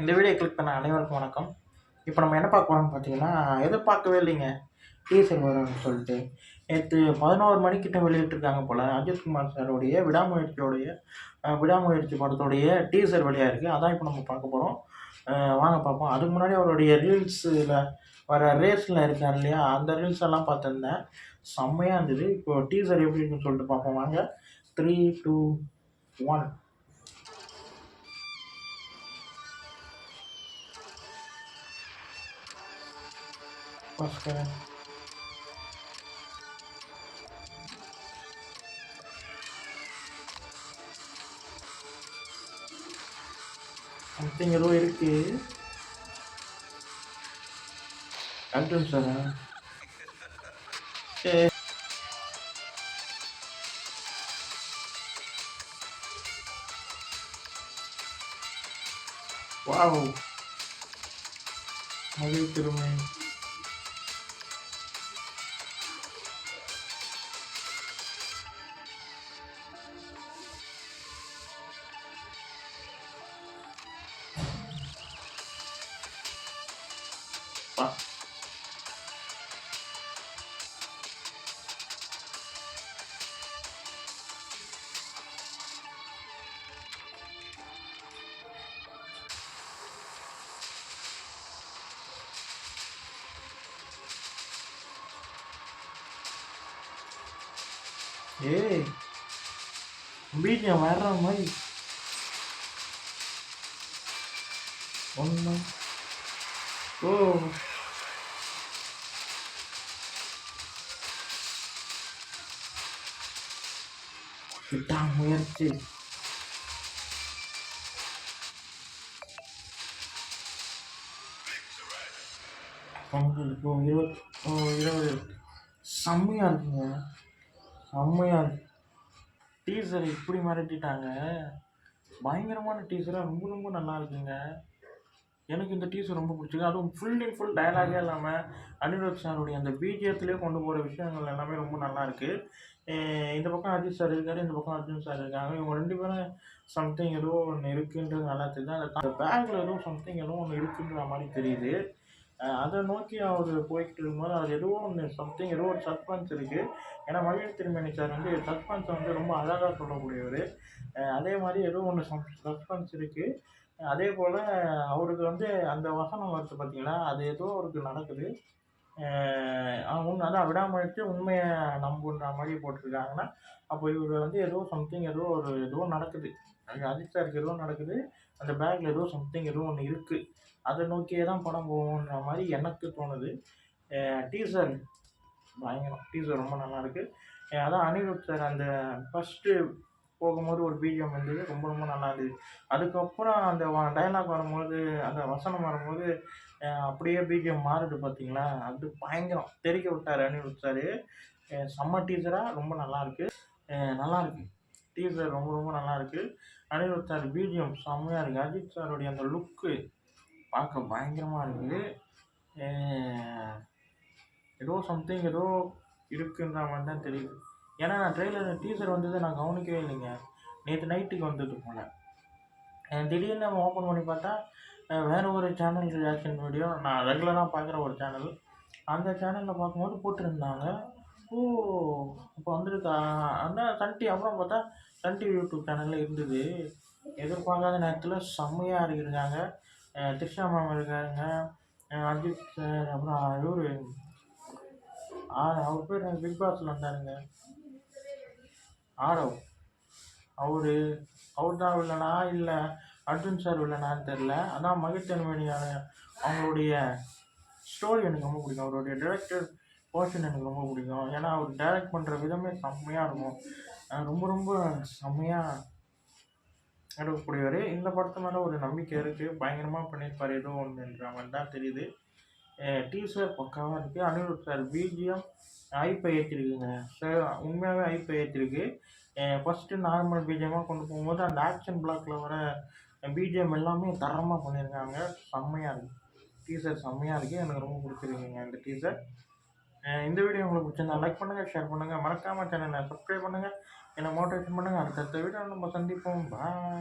இந்த video click பண்ண அனைவருக்கும் வணக்கம். இப்போ நம்ம என்ன பார்க்க போறோம்னு பார்த்தீங்கன்னா, எதிர்பார்க்கவே இல்லைங்க. டீசர் வரும்னு சொல்லிட்டு. நேத்து 11 மணிக்கிட்ட வெளியிட்டிருக்காங்க போல. அஜித்குமார் சாருடைய விடாமுயற்சி படத்துடைய டீசர் வெளியாயிருக்கு. அதான் இப்போ நம்ம பார்க்க போறோம். வாங்க பார்ப்போம். அதுக்கு முன்னாடி அவருடைய ரீல்ஸ்ல வர ரேஸ்ல இருக்கார் இல்லையா? அந்த ரீல்ஸ் எல்லாம் பார்த்துருந்தேன். செம்மையா இருந்தது. இப்போ டீசர் எப்படி இருக்குன்னு சொல்லிட்டு பார்ப்போம் வாங்க. 3, 2, 1. ஃபர்ஸ்ட் சம்திங் ஏதோ இருக்கு. அர்ஜுன் சாரா? வாவ்! மகிழ் திருமை. ஏய், பிஜிஎம் வர்ற மாதிரி ஒன்று. ஓ, விடாமுயற்சி. பொங்கலுக்கு 20 செம்மையா இருக்குங்க. செம்மையா இருக்கு. டீசர் இப்படி மிரட்டிட்டாங்க. பயங்கரமான டீசராக ரொம்ப ரொம்ப நல்லா இருக்குங்க. எனக்கு இந்த டீசர் ரொம்ப பிடிச்சிருக்கு. அதுவும் ஃபுல் அண்ட் ஃபுல் டயலாகே இல்லாமல் அனிருத் சாருடைய அந்த பிஜிஎத்துலேயே கொண்டு போகிற விஷயங்கள் எல்லாமே ரொம்ப நல்லா இருக்குது. இந்த பக்கம் அஜித் சார் இருக்காரு, இந்த பக்கம் அர்ஜுன் சார் இருக்காங்க. இவங்க 2 பேரும் சம்திங் ஏதோ ஒன்று இருக்குன்றது நல்லா தெரியுது. அந்த பேக்கில் ஏதோ சம்திங் ஏதோ ஒன்று இருக்குன்ற மாதிரி தெரியுது. அதை நோக்கி அவர் போய்கிட்டு இருக்கும்போது அது ஏதோ ஒன்று சம்திங் ஏதோ ஒரு சஸ்பென்ஸ் இருக்குது. ஏன்னா மகிழ் திருமேனி சார் வந்து சஸ்பென்ஸை வந்து ரொம்ப அழகாக சொல்லக்கூடியவர். அதே மாதிரி ஏதோ ஒன்று சஸ்பென்ஸ் இருக்குது. அதே போல் அவருக்கு வந்து அந்த வசனம் வருது பார்த்தீங்களா, அது ஏதோ அவருக்கு நடக்குது. அதான் விடாமுயற்சி உண்மையை நம்புன்ற மாதிரி போட்டிருக்காங்கன்னா, அப்போ இவர் வந்து ஏதோ சம்திங் ஏதோ நடக்குது. அஜித் சாருக்கு ஏதோ நடக்குது. அந்த பேக்கில் ஏதோ சம்திங் ஏதோ ஒன்று இருக்குது. அதை நோக்கியே தான் படம் போகுன்ற மாதிரி எனக்கு தோணுது. டீசர் பயங்கரம். டீசர் ரொம்ப நல்லாயிருக்கு. அதான் அனிருத் சார் அந்த ஃபஸ்ட்டு போகும்போது ஒரு பிஜிஎம் இருந்தது. ரொம்ப ரொம்ப நல்லா இருந்தது. அதுக்கப்புறம் அந்த டயலாக் வரும்போது, அந்த வசனம் வரும்போது அப்படியே பிஜிஎம் மாறுது பார்த்தீங்களா? அது பயங்கரம். தெறிக்க விட்டார் அனிருத் சார். செம்ம டீசராக ரொம்ப நல்லாயிருக்கு. நல்லாயிருக்கு. டீசர் ரொம்ப ரொம்ப நல்லாயிருக்கு. அனிருத் சார் பிஜிஎம் செம்மையாக இருக்குது. அஜித் சாருடைய அந்த லுக்கு பார்க்க பயங்கரமாக இருக்குது. ஏதோ சம்திங் ஏதோ இருக்குன்ற மாதிரி தான் தெரியுது. ஏன்னா நான் டீசர் வந்ததை நான் கவனிக்கவே இல்லைங்க. நேற்று நைட்டுக்கு வந்தது போல். திடீர்னு நம்ம ஓப்பன் பண்ணி பார்த்தா வேறு ஒரு சேனல் ரியாக்ஷன் வீடியோ, நான் ரெகுலராக பார்க்குற ஒரு சேனல், அந்த சேனலில் பார்க்கும்போது போட்டிருந்தாங்க. ஓ, இப்போ வந்துருக்கா அதான் அப்புறம் பார்த்தா சன் டிவி யூடியூப் சேனலில் இருந்தது. எதிர்பார்க்காத நேரத்தில் செம்மையாக இருக்காங்க. த்ரிஷா மேம் இருக்காருங்க, அஜித் சார், அப்புறம் இவர் அவர் பேர் பிக் பாஸில் வந்தாருங்க ஆரவ். அவர் தான் வில்லனா இல்லை அர்ஜுன் சார் வில்லனான்னு தெரில. அதான் மகிழ் திருமேனியான அவங்களுடைய ஸ்டோரி எனக்கு ரொம்ப பிடிக்கும். அவருடைய டைரக்டர் போர்ஷன் எனக்கு ரொம்ப பிடிக்கும். ஏன்னா அவர் டைரக்ட் பண்ணுற விதமே செம்மையாக இருக்கும். ரொம்ப ரொம்ப செம்மையாக எடுக்கக்கூடியவர். இந்த படத்து மேலே ஒரு நம்பிக்கை இருக்குது. பயங்கரமாக பண்ணியிருப்பார் ஏதோ ஒன்றுன்ற மாதிரி தான் தெரியுது. டீசர் பக்காவாக இருக்குது. அனிருத் சார் பிஜிஎம் ஐப்பை ஏற்றிருக்குங்க. சார் உண்மையாகவே ஐப்பை ஏற்றிருக்கு. ஃபஸ்ட்டு நார்மல் பிஜிஎம்மாக கொண்டு போகும்போது அந்த ஆக்ஷன் பிளாக்கில் வர பிஜிஎம் எல்லாமே தரமாக பண்ணியிருக்காங்க. செம்மையாக இருக்குது. டீசர் செம்மையாக இருக்குது. எனக்கு ரொம்ப பிடிச்சிருக்குங்க இந்த டீசர். இந்த வீடியோ உங்களுக்கு பிடிச்சிருந்தா லைக் பண்ணுங்கள், ஷேர் பண்ணுங்கள், மறக்காமல் சேனலை சப்ஸ்கிரைப் பண்ணுங்கள், என்னை மோட்டிவேஷன் பண்ணுங்கள். அடுத்தடுத்த வீடியோ நம்ம சந்திப்போம். பாய்.